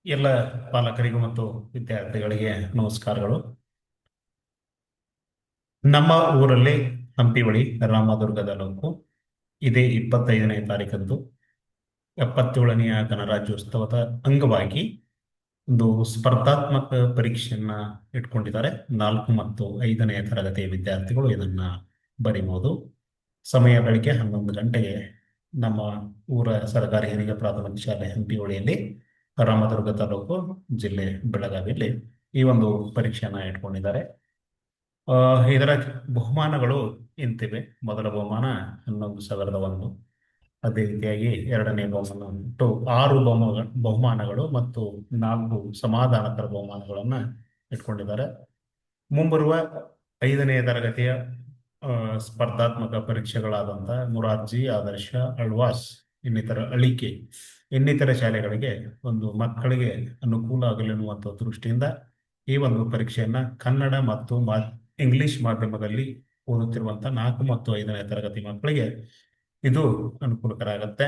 ಎಲ್ಲ ಪಾಲಕರಿಗೂ ಮತ್ತು ವಿದ್ಯಾರ್ಥಿಗಳಿಗೆ ನಮಸ್ಕಾರಗಳು. ನಮ್ಮ ಊರಲ್ಲಿ ಹಂಪಿ ಬಳಿ ರಾಮದುರ್ಗ ತಾಲೂಕು ಇದೇ 25ನೇ ತಾರೀಕಂದು 77ನೆಯ ಗಣರಾಜ್ಯೋತ್ಸವದ ಅಂಗವಾಗಿ ಒಂದು ಸ್ಪರ್ಧಾತ್ಮಕ ಪರೀಕ್ಷೆಯನ್ನ ಇಟ್ಕೊಂಡಿದ್ದಾರೆ. 4 ಮತ್ತು 5ನೇ ತರಗತಿಯ ವಿದ್ಯಾರ್ಥಿಗಳು ಇದನ್ನ ಬರೀಬಹುದು. ಸಮಯ ಬೆಳಿಗ್ಗೆ 11 ಗಂಟೆಗೆ ನಮ್ಮ ಊರ ಸರ್ಕಾರಿ ಹಿರಿಯ ಪ್ರಾಥಮಿಕ ಶಾಲೆ ಹಂಪಿಹೊಳಿಯಲ್ಲಿ, ರಾಮದುರ್ಗ ತಾಲೂಕು, ಜಿಲ್ಲೆ ಬೆಳಗಾವಿಯಲ್ಲಿ ಈ ಒಂದು ಪರೀಕ್ಷೆಯನ್ನ ಇಟ್ಕೊಂಡಿದ್ದಾರೆ. ಇದರ ಬಹುಮಾನಗಳು ಇಂತಿವೆ. ಮೊದಲ ಬಹುಮಾನ 11,001. ಅದೇ ರೀತಿಯಾಗಿ ಎರಡನೇ ಬಹುಮಾನ ಒಟ್ಟು 6 ಬಹುಮಾನಗಳು ಮತ್ತು 4 ಸಮಾಧಾನಕರ ಬಹುಮಾನಗಳನ್ನ ಇಟ್ಕೊಂಡಿದ್ದಾರೆ. ಮುಂಬರುವ 5ನೇ ತರಗತಿಯ ಸ್ಪರ್ಧಾತ್ಮಕ ಪರೀಕ್ಷೆಗಳಾದಂಥ ಮುರಾರ್ಜಿ, ಆದರ್ಶ, ಆಳ್ವಾಸ್, ಇನ್ನಿತರ ಶಾಲೆಗಳಿಗೆ ಒಂದು ಮಕ್ಕಳಿಗೆ ಅನುಕೂಲ ಆಗಲಿ ಅನ್ನುವಂಥ ದೃಷ್ಟಿಯಿಂದ ಈ ಒಂದು ಪರೀಕ್ಷೆಯನ್ನ ಕನ್ನಡ ಮತ್ತು ಇಂಗ್ಲಿಷ್ ಮಾಧ್ಯಮದಲ್ಲಿ ಓದುತ್ತಿರುವಂತಹ 4 ಮತ್ತು 5ನೇ ತರಗತಿ ಮಕ್ಕಳಿಗೆ ಇದು ಅನುಕೂಲಕರ ಆಗತ್ತೆ.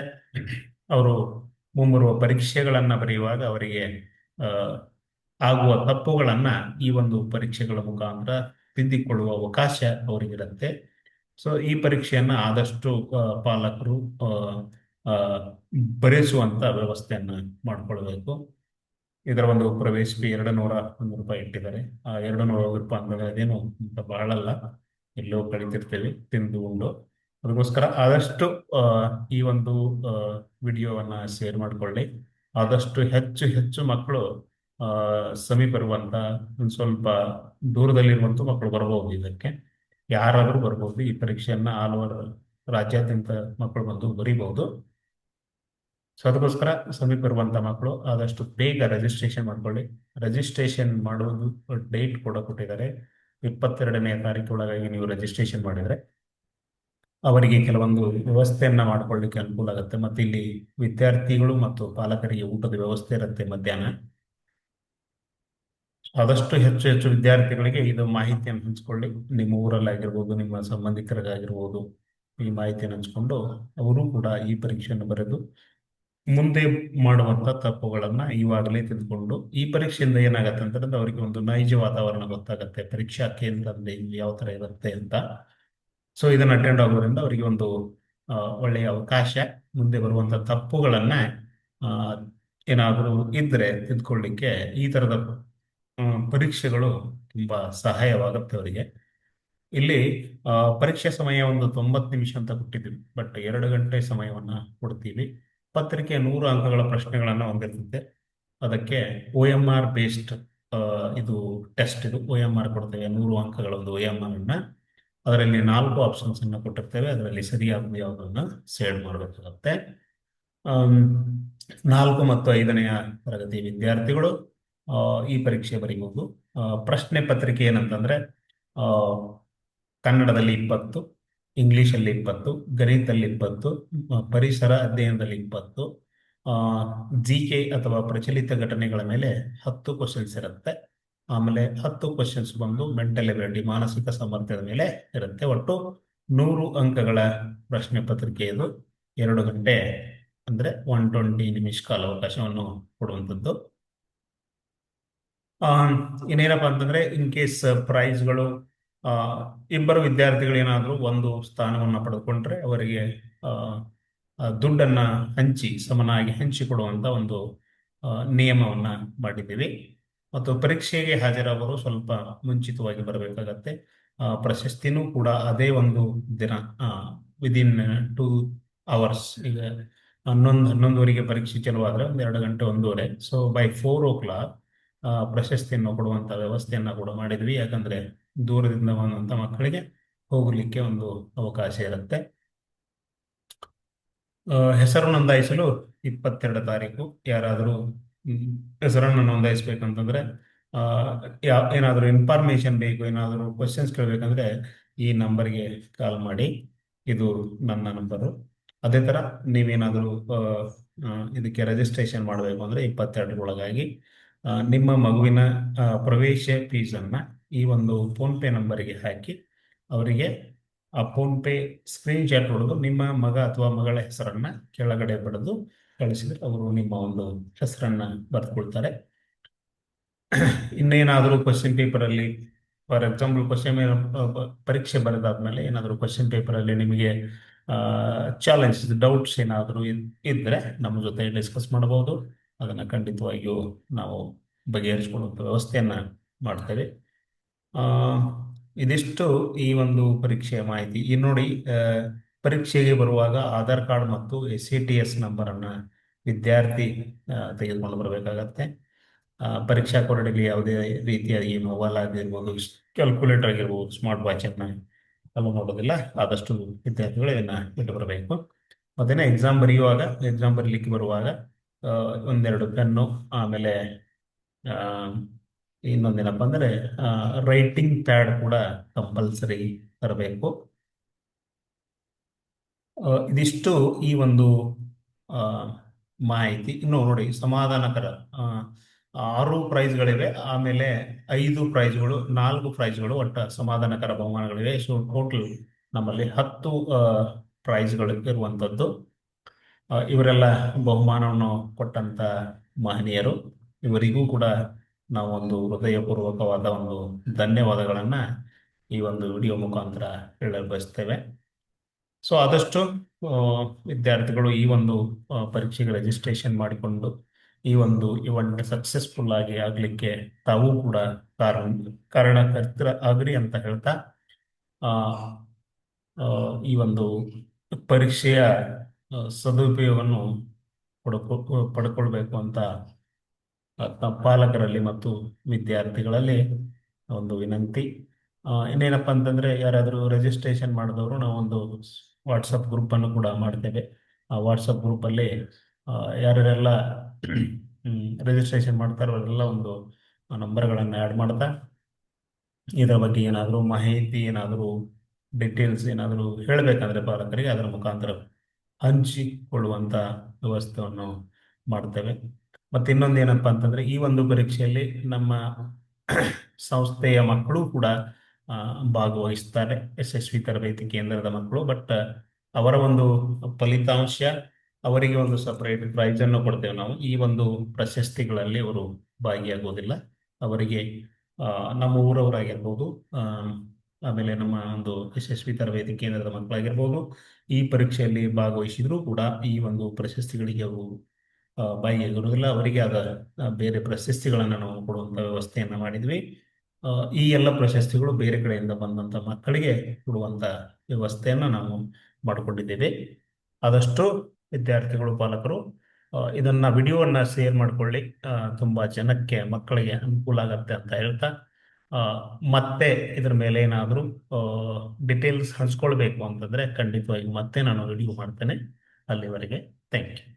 ಅವರು ಮುಂಬರುವ ಪರೀಕ್ಷೆಗಳನ್ನ ಬರೆಯುವಾಗ ಅವರಿಗೆ ಆಗುವ ತಪ್ಪುಗಳನ್ನ ಈ ಒಂದು ಪರೀಕ್ಷೆಗಳ ಮುಖಾಂತರ ತಿದ್ದಿಕೊಳ್ಳುವ ಅವಕಾಶ ಅವರಿಗಿರುತ್ತೆ. ಸೊ ಈ ಪರೀಕ್ಷೆಯನ್ನ ಆದಷ್ಟು ಪಾಲಕರು ಬರೆಸುವಂತ ವ್ಯವಸ್ಥೆಯನ್ನ ಮಾಡಿಕೊಳ್ಬೇಕು. ಇದರ ಒಂದು ಪ್ರವೇಶ ಫೀ 201 ರೂಪಾಯಿ ಇಟ್ಟಿದ್ದಾರೆ. ಆ 201 ರೂಪಾಯಿ ಅಂದ್ರೆ ಅದೇನು ಬಹಳಲ್ಲ, ಎಲ್ಲೋ ಕಳಿತಿರ್ತೇವೆ ತಿಂದು ಉಂಡು. ಅದಕ್ಕೋಸ್ಕರ ಆದಷ್ಟು ಈ ಒಂದು ವಿಡಿಯೋವನ್ನ ಶೇರ್ ಮಾಡಿಕೊಳ್ಳಿ. ಆದಷ್ಟು ಹೆಚ್ಚು ಹೆಚ್ಚು ಮಕ್ಕಳು ಸಮೀಪ ಇರುವಂತ ಸ್ವಲ್ಪ ದೂರದಲ್ಲಿರುವಂತ ಮಕ್ಕಳು ಬರಬಹುದು. ಇದಕ್ಕೆ ಯಾರಾದರೂ ಬರಬಹುದು. ಈ ಪರೀಕ್ಷೆಯನ್ನ ಆಲ್ ಓವರ್ ರಾಜ್ಯಾದ್ಯಂತ ಮಕ್ಕಳು ಬಂದು ಬರೀಬಹುದು. ಸೊ ಅದಕ್ಕೋಸ್ಕರ ಸಮೀಪ ಇರುವಂತ ಮಕ್ಕಳು ಆದಷ್ಟು ಬೇಗ ರಿಜಿಸ್ಟ್ರೇಷನ್ ಮಾಡ್ಕೊಳ್ಳಿ. ರಿಜಿಸ್ಟ್ರೇಷನ್ ಮಾಡುವುದು ಡೇಟ್ ಕೂಡ ಕೊಟ್ಟಿದ್ದಾರೆ. 22ನೇ ತಾರೀಕು ಒಳಗಾಗಿ ನೀವು ರಿಜಿಸ್ಟ್ರೇಷನ್ ಮಾಡಿದ್ರೆ ಅವರಿಗೆ ಕೆಲವೊಂದು ವ್ಯವಸ್ಥೆಯನ್ನ ಮಾಡ್ಕೊಳ್ಳಿಕ್ಕೆ ಅನುಕೂಲ ಆಗುತ್ತೆ. ಮತ್ತೆ ಇಲ್ಲಿ ವಿದ್ಯಾರ್ಥಿಗಳು ಮತ್ತು ಪಾಲಕರಿಗೆ ಊಟದ ವ್ಯವಸ್ಥೆ ಇರುತ್ತೆ ಮಧ್ಯಾಹ್ನ. ಆದಷ್ಟು ಹೆಚ್ಚು ಹೆಚ್ಚು ವಿದ್ಯಾರ್ಥಿಗಳಿಗೆ ಇದು ಮಾಹಿತಿಯನ್ನು ಹಂಚಿಕೊಳ್ಳಿ. ನಿಮ್ಮ ಊರಲ್ಲಾಗಿರ್ಬೋದು, ನಿಮ್ಮ ಸಂಬಂಧಿಕರಿಗಾಗಿರ್ಬೋದು, ಈ ಮಾಹಿತಿಯನ್ನು ಹಂಚಿಕೊಂಡು ಅವರು ಕೂಡ ಈ ಪರೀಕ್ಷೆಯನ್ನು ಬರೆದು ಮುಂದೆ ಮಾಡುವಂತ ತಪ್ಪುಗಳನ್ನ ಇವಾಗಲೇ ತಿಳ್ಕೊಂಡು ಈ ಪರೀಕ್ಷೆಯಿಂದ ಏನಾಗತ್ತೆ ಅಂತಂದ್ರೆ ಅವರಿಗೆ ಒಂದು ನೈಜ ವಾತಾವರಣ ಗೊತ್ತಾಗತ್ತೆ, ಪರೀಕ್ಷಾ ಕೇಂದ್ರದಲ್ಲಿ ಯಾವ ತರ ಇರುತ್ತೆ ಅಂತ. ಸೊ ಇದನ್ನ ಅಟೆಂಡ್ ಆಗೋದ್ರಿಂದ ಅವರಿಗೆ ಒಂದು ಒಳ್ಳೆಯ ಅವಕಾಶ. ಮುಂದೆ ಬರುವಂತ ತಪ್ಪುಗಳನ್ನ ಏನಾದರೂ ಇದ್ರೆ ತಿದ್ಕೊಳ್ಳಿಕ್ಕೆ ಈ ತರದ ಪರೀಕ್ಷೆಗಳು ತುಂಬಾ ಸಹಾಯವಾಗುತ್ತೆ ಅವರಿಗೆ. ಇಲ್ಲಿ ಪರೀಕ್ಷೆ ಸಮಯ ಒಂದು 90 ನಿಮಿಷ ಅಂತ ಕೊಟ್ಟಿದ್ದೀವಿ, ಬಟ್ 2 ಗಂಟೆ ಸಮಯವನ್ನ ಕೊಡ್ತೀವಿ. ಪತ್ರಿಕೆ 100 ಅಂಕಗಳ ಪ್ರಶ್ನೆಗಳನ್ನ ಹೊಂದಿರ್ತದೆ. ಅದಕ್ಕೆ OMR ಬೇಸ್ಡ್ ಇದು ಟೆಸ್ಟ್. ಇದು OMR ಕೊಡ್ತೇವೆ, 100 ಅಂಕಗಳ ಒಂದು OMR ಅನ್ನ. ಅದರಲ್ಲಿ 4 ಆಪ್ಷನ್ಸ್ ಅನ್ನ ಕೊಟ್ಟಿರ್ತೇವೆ. ಅದರಲ್ಲಿ ಸರಿಯಾದ ಯಾವುದನ್ನ ಸೇಡ್ ಮಾಡಬೇಕಾಗುತ್ತೆ. 4 ಮತ್ತು 5ನೇ ತರಗತಿ ವಿದ್ಯಾರ್ಥಿಗಳು ಈ ಪರೀಕ್ಷೆ ಬರೀಬಹುದು. ಪ್ರಶ್ನೆ ಪತ್ರಿಕೆ ಏನಂತಂದ್ರೆ ಕನ್ನಡದಲ್ಲಿ 20, ಇಂಗ್ಲಿಷಲ್ಲಿ 20, ಗಣಿತದಲ್ಲಿ 20, ಪರಿಸರ ಅಧ್ಯಯನದಲ್ಲಿ 20, GK ಅಥವಾ ಪ್ರಚಲಿತ ಘಟನೆಗಳ ಮೇಲೆ 10 ಕ್ವಶನ್ಸ್ ಇರುತ್ತೆ. ಆಮೇಲೆ 10 ಕ್ವಶನ್ಸ್ ಬಂದು ಮೆಂಟಲ್ ಎಬಿಲಿಟಿ, ಮಾನಸಿಕ ಸಾಮರ್ಥ್ಯದ ಮೇಲೆ ಇರುತ್ತೆ. ಒಟ್ಟು 100 ಅಂಕಗಳ ಪ್ರಶ್ನೆ ಪತ್ರಿಕೆ. ಇದು 2 ಗಂಟೆ ಅಂದ್ರೆ 120 ನಿಮಿಷ ಕಾಲಾವಕಾಶವನ್ನು ಕೊಡುವಂಥದ್ದು. ಇನ್ನೇನಪ್ಪ ಅಂತಂದ್ರೆ ಇನ್ ಕೇಸ್ ಪ್ರೈಸ್ಗಳು, ಇಬ್ಬರು ವಿದ್ಯಾರ್ಥಿಗಳು ಏನಾದರೂ ಒಂದು ಸ್ಥಾನವನ್ನು ಪಡೆದುಕೊಂಡ್ರೆ ಅವರಿಗೆ ದುಡ್ಡನ್ನ ಸಮನಾಗಿ ಹಂಚಿಕೊಡುವಂತ ಒಂದು ನಿಯಮವನ್ನ ಮಾಡಿದ್ದೀವಿ. ಮತ್ತು ಪರೀಕ್ಷೆಗೆ ಹಾಜರಾಗುವರು ಸ್ವಲ್ಪ ಮುಂಚಿತವಾಗಿ ಬರಬೇಕಾಗತ್ತೆ. ಪ್ರಶಸ್ತಿನೂ ಕೂಡ ಅದೇ ಒಂದು ದಿನ, ವಿದಿನ್ 2 ಅವರ್ಸ್. ಈಗ 11:00 ಪರೀಕ್ಷೆ ಚಲುವಾದ್ರೆ 2 ಗಂಟೆ 1:30. ಸೊ ಬೈ 4 o'clock ಪ್ರಶಸ್ತಿಯನ್ನು ಕೊಡುವಂತ ವ್ಯವಸ್ಥೆಯನ್ನ ಕೂಡ ಮಾಡಿದ್ವಿ. ಯಾಕಂದ್ರೆ ದೂರದಿಂದ ಬಂದಂತ ಮಕ್ಕಳಿಗೆ ಹೋಗಲಿಕ್ಕೆ ಒಂದು ಅವಕಾಶ ಇರುತ್ತೆ. ಹೆಸರು ನೋಂದಾಯಿಸಲು 22 ತಾರೀಕು. ಯಾರಾದರೂ ಹೆಸರನ್ನು ನೋಂದಾಯಿಸ್ಬೇಕಂತಂದ್ರೆ ಏನಾದರೂ ಇನ್ಫಾರ್ಮೇಶನ್ ಬೇಕು, ಏನಾದರೂ ಕ್ವಶನ್ಸ್ ಕೇಳಬೇಕಂದ್ರೆ ಈ ನಂಬರ್ಗೆ ಕಾಲ್ ಮಾಡಿ. ಇದು ನನ್ನ ನಂಬರು. ಅದೇ ತರ ನೀವೇನಾದರೂ ಇದಕ್ಕೆ ರಿಜಿಸ್ಟ್ರೇಷನ್ ಮಾಡಬೇಕು ಅಂದ್ರೆ 22 ಒಳಗಾಗಿ ನಿಮ್ಮ ಮಗುವಿನ ಪ್ರವೇಶ ಫೀಸನ್ನ ಈ ಒಂದು ಫೋನ್ ಪೇ ನಂಬರಿಗೆ ಹಾಕಿ ಅವರಿಗೆ ಆ ಫೋನ್ ಪೇ ಸ್ಕ್ರೀನ್ ಶಾಟ್ ಹೊಡೆದು ನಿಮ್ಮ ಮಗ ಅಥವಾ ಮಗಳ ಹೆಸರನ್ನ ಕೆಳಗಡೆ ಬರೆದು ಕಳಿಸಿದ್ರೆ ಅವರು ನಿಮ್ಮ ಒಂದು ಹೆಸರನ್ನ ಬರೆದುಕೊಳ್ತಾರೆ. ಇನ್ನೇನಾದರೂ ಕ್ವಶನ್ ಪೇಪರಲ್ಲಿ, ಫಾರ್ ಎಕ್ಸಾಂಪಲ್ ಪರೀಕ್ಷೆ ಬರೆದಾದ್ಮೇಲೆ ಏನಾದರೂ ಕ್ವಶನ್ ಪೇಪರಲ್ಲಿ ನಿಮಗೆ ಚಾಲೆಂಜ್, ಡೌಟ್ಸ್ ಏನಾದರೂ ಇದ್ದರೆ ನಮ್ಮ ಜೊತೆ ಡಿಸ್ಕಸ್ ಮಾಡಬಹುದು. ಅದನ್ನು ಖಂಡಿತವಾಗಿಯೂ ನಾವು ಬಗೆಹರಿಸಿಕೊಳ್ಳುವಂಥ ವ್ಯವಸ್ಥೆಯನ್ನು ಮಾಡ್ತೇವೆ. ಆ, ಇದಿಷ್ಟು ಈ ಒಂದು ಪರೀಕ್ಷೆಯ ಮಾಹಿತಿ. ಈ ನೋಡಿ, ಪರೀಕ್ಷೆಗೆ ಬರುವಾಗ ಆಧಾರ್ ಕಾರ್ಡ್ ಮತ್ತು SATS ನಂಬರನ್ನು ವಿದ್ಯಾರ್ಥಿ ತೆಗೆದುಕೊಂಡು ಬರಬೇಕಾಗತ್ತೆ. ಪರೀಕ್ಷಾ ಕೊರಡಿಗೆ ಯಾವುದೇ ರೀತಿಯ ಈ ಮೊಬೈಲ್ ಆಗಿರ್ಬೋದು, ಕ್ಯಾಲ್ಕುಲೇಟರ್ ಆಗಿರ್ಬೋದು, ಸ್ಮಾರ್ಟ್ ವಾಚನ್ನು ಅಲ್ಲೂ ನೋಡೋದಿಲ್ಲ. ಆದಷ್ಟು ವಿದ್ಯಾರ್ಥಿಗಳು ಇದನ್ನು ಬಿಟ್ಟು ಬರಬೇಕು. ಮತ್ತೇನೆ ಎಕ್ಸಾಮ್ ಬರೀಲಿಕ್ಕೆ ಬರುವಾಗ ಒಂದೆರಡು ಪೆನ್ನು, ಆಮೇಲೆ ಆ, ಇನ್ನೊಂದೇನಪ್ಪ ಅಂದರೆ ರೈಟಿಂಗ್ ಪ್ಯಾಡ್ ಕೂಡ ಕಂಪಲ್ಸರಿ ತರಬೇಕು. ಇದಿಷ್ಟು ಈ ಒಂದು ಆ, ಮಾಹಿತಿ. ಇನ್ನು ನೋಡಿ, ಸಮಾಧಾನಕರ 6 ಪ್ರೈಸ್ಗಳಿವೆ, ಆಮೇಲೆ 5 ಪ್ರೈಸ್ಗಳು, 4 ಪ್ರೈಸ್ಗಳು, ಒಟ್ಟು ಸಮಾಧಾನಕರ ಬಹುಮಾನಗಳಿವೆ. ಸೊ ಟೋಟಲ್ ನಮ್ಮಲ್ಲಿ 10 ಪ್ರೈಸ್ಗಳು ಇರುವಂಥದ್ದು. ಇವರೆಲ್ಲ ಬಹುಮಾನವನ್ನು ಕೊಟ್ಟಂತ ಮಹನೀಯರು. ಇವರಿಗೂ ಕೂಡ ನಾವು ಒಂದು ಹೃದಯಪೂರ್ವಕವಾದ ಒಂದು ಧನ್ಯವಾದಗಳನ್ನು ಈ ಒಂದು ವಿಡಿಯೋ ಮುಖಾಂತರ ಹೇಳಲು ಬಯಸ್ತೇವೆ. ಸೊ ಆದಷ್ಟು ವಿದ್ಯಾರ್ಥಿಗಳು ಈ ಒಂದು ಪರೀಕ್ಷೆಗೆ ರಿಜಿಸ್ಟ್ರೇಷನ್ ಮಾಡಿಕೊಂಡು ಈ ಒಂದು ಇವೆಂಟ್ ಸಕ್ಸಸ್ಫುಲ್ ಆಗಿ ಆಗಲಿಕ್ಕೆ ತಾವು ಕೂಡ ಕಾರಣಕರ್ತರ ಆಗ್ರಿ ಅಂತ ಹೇಳ್ತಾ, ಆ, ಆ, ಈ ಒಂದು ಪರೀಕ್ಷೆಯ ಸದುಪಯೋಗವನ್ನು ಪಡ್ಕೊಳ್ಬೇಕು ಅಂತ ಪಾಲಕರಲ್ಲಿ ಮತ್ತು ವಿದ್ಯಾರ್ಥಿಗಳಲ್ಲಿ ಒಂದು ವಿನಂತಿ. ಇನ್ನೇನಪ್ಪ ಅಂತಂದರೆ, ಯಾರಾದರೂ ರಿಜಿಸ್ಟ್ರೇಷನ್ ಮಾಡಿದವರು ನಾವೊಂದು ವಾಟ್ಸಪ್ ಗ್ರೂಪನ್ನು ಕೂಡ ಮಾಡ್ತೇವೆ. ಆ ವಾಟ್ಸಪ್ ಗ್ರೂಪಲ್ಲಿ ಯಾರ್ಯಾರೆಲ್ಲ ರಿಜಿಸ್ಟ್ರೇಷನ್ ಮಾಡ್ತಾರೋ ಅವರೆಲ್ಲ ಒಂದು ನಂಬರ್ಗಳನ್ನು ಆ್ಯಡ್ ಮಾಡ್ತಾ, ಇದರ ಬಗ್ಗೆ ಏನಾದರೂ ಮಾಹಿತಿ, ಏನಾದರೂ ಡೀಟೇಲ್ಸ್ ಏನಾದರೂ ಹೇಳಬೇಕಂದ್ರೆ ಪಾಲಕರಿಗೆ ಅದರ ಮುಖಾಂತರ ಹಂಚಿಕೊಳ್ಳುವಂಥ ವ್ಯವಸ್ಥೆಯನ್ನು ಮಾಡ್ತೇವೆ. ಮತ್ತು ಇನ್ನೊಂದು ಏನಪ್ಪ ಅಂತಂದರೆ, ಈ ಒಂದು ಪರೀಕ್ಷೆಯಲ್ಲಿ ನಮ್ಮ ಸಂಸ್ಥೆಯ ಮಕ್ಕಳು ಕೂಡ ಭಾಗವಹಿಸ್ತಾರೆ, ಯಶಸ್ವಿ ತರಬೇತಿ ಕೇಂದ್ರದ ಮಕ್ಕಳು. ಬಟ್ ಅವರ ಒಂದು ಫಲಿತಾಂಶ, ಅವರಿಗೆ ಒಂದು ಸಪರೇಟ್ ಪ್ರೈಸನ್ನು ಕೊಡ್ತೇವೆ ನಾವು. ಈ ಒಂದು ಪ್ರಶಸ್ತಿಗಳಲ್ಲಿ ಅವರು ಭಾಗಿಯಾಗೋದಿಲ್ಲ. ಅವರಿಗೆ ನಮ್ಮ ಊರವರಾಗಿರ್ಬೋದು, ಆಮೇಲೆ ನಮ್ಮ ಒಂದು ಯಶಸ್ವಿ ತರಬೇತಿ ಕೇಂದ್ರದ ಮಕ್ಕಳಾಗಿರ್ಬೋದು, ಈ ಪರೀಕ್ಷೆಯಲ್ಲಿ ಭಾಗವಹಿಸಿದರೂ ಕೂಡ ಈ ಒಂದು ಪ್ರಶಸ್ತಿಗಳಿಗೆ ಅವರು ಭಾಗಿಯಾಗಿರುವುದಿಲ್ಲ. ಅವರಿಗೆ ಆದ ಬೇರೆ ಪ್ರಶಸ್ತಿಗಳನ್ನು ನಾವು ಕೊಡುವಂಥ ವ್ಯವಸ್ಥೆಯನ್ನು ಮಾಡಿದ್ವಿ. ಈ ಎಲ್ಲ ಪ್ರಶಸ್ತಿಗಳು ಬೇರೆ ಕಡೆಯಿಂದ ಬಂದಂಥ ಮಕ್ಕಳಿಗೆ ಕೊಡುವಂಥ ವ್ಯವಸ್ಥೆಯನ್ನು ನಾವು ಮಾಡಿಕೊಂಡಿದ್ದೇವೆ. ಆದಷ್ಟು ವಿದ್ಯಾರ್ಥಿಗಳು, ಪಾಲಕರು ಇದನ್ನ ವಿಡಿಯೋವನ್ನು ಶೇರ್ ಮಾಡಿಕೊಳ್ಳಿ. ತುಂಬ ಜನಕ್ಕೆ, ಮಕ್ಕಳಿಗೆ ಅನುಕೂಲ ಆಗತ್ತೆ ಅಂತ ಹೇಳ್ತಾ, ಮತ್ತೆ ಇದ್ರ ಮೇಲೆ ಏನಾದರೂ ಡೀಟೇಲ್ಸ್ ಹಂಚ್ಕೊಳ್ಬೇಕು ಅಂತಂದರೆ ಖಂಡಿತವಾಗಿ ಮತ್ತೆ ನಾನು ವಿಡಿಯೋ ಮಾಡ್ತೇನೆ. ಅಲ್ಲಿವರೆಗೆ ಥ್ಯಾಂಕ್ ಯು.